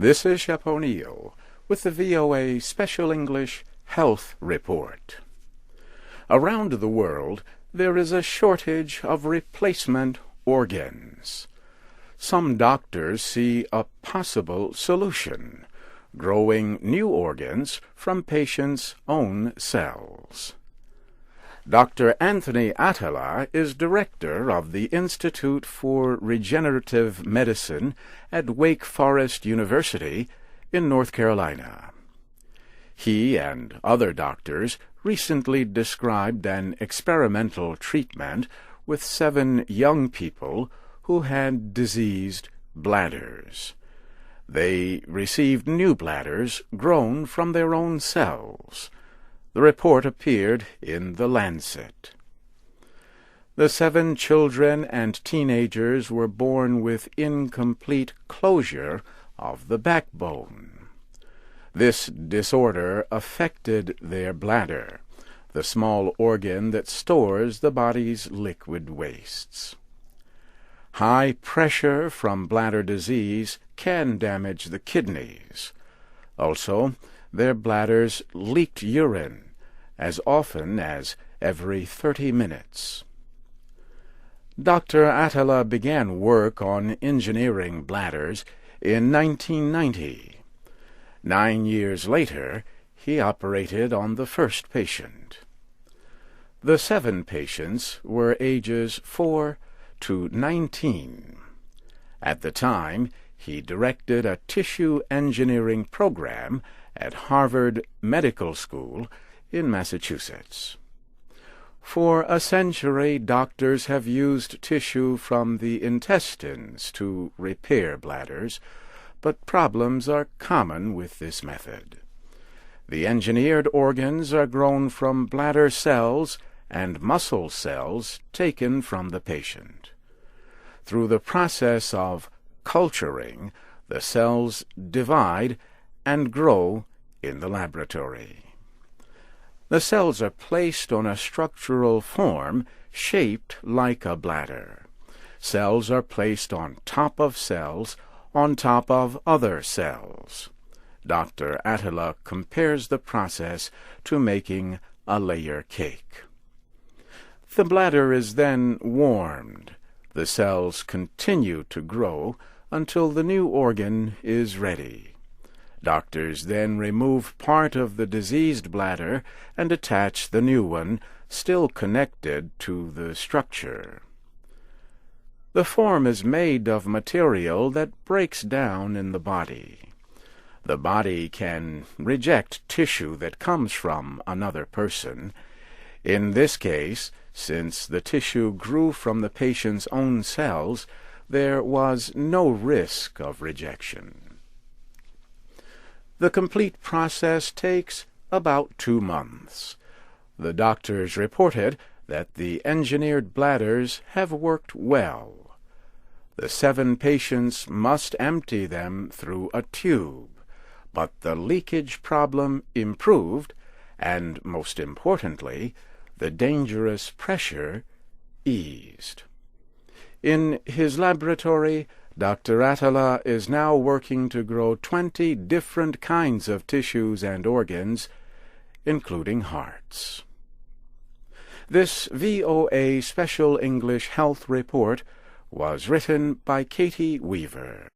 This is Shep O'Neill with the VOA Special English Health Report. Around the world, there is a shortage of replacement organs. Some doctors see a possible solution, growing new organs from patients' own cells. Dr. Anthony Attala is director of the Institute for Regenerative Medicine at Wake Forest University in North Carolina. He and other doctors recently described an experimental treatment with 7 young people who had diseased bladders. They received new bladders grown from their own cells. The report appeared in The Lancet. The 7 children and teenagers were born with incomplete closure of the backbone. This disorder affected their bladder, the small organ that stores the body's liquid wastes. High pressure from bladder disease can damage the kidneys. Also, their bladders leaked urine as often as every 30 minutes. Dr. Attala began work on engineering bladders in 1990. 9 years later, he operated on the first patient. The 7 patients were ages 4 to 19. At the time, he directed a tissue engineering program at Harvard Medical School in Massachusetts. For a century, doctors have used tissue from the intestines to repair bladders, but problems are common with this method. The engineered organs are grown from bladder cells and muscle cells taken from the patient. Through the process of culturing, the cells divide and grow in the laboratory. The cells are placed on a structural form shaped like a bladder. Cells are placed on top of cells on top of other cells. Dr. Attala compares the process to making a layer cake. The bladder is then warmed. The cells continue to grow until the new organ is ready. Doctors then remove part of the diseased bladder and attach the new one, still connected to the structure. The form is made of material that breaks down in the body. The body can reject tissue that comes from another person. In this case, since the tissue grew from the patient's own cells, there was no risk of rejection. The complete process takes about 2 months. The doctors reported that the engineered bladders have worked well. The 7 patients must empty them through a tube, but the leakage problem improved, and most importantly, the dangerous pressure eased. In his laboratory, Dr. Attala is now working to grow 20 different kinds of tissues and organs, including hearts. This VOA Special English Health Report was written by Katie Weaver.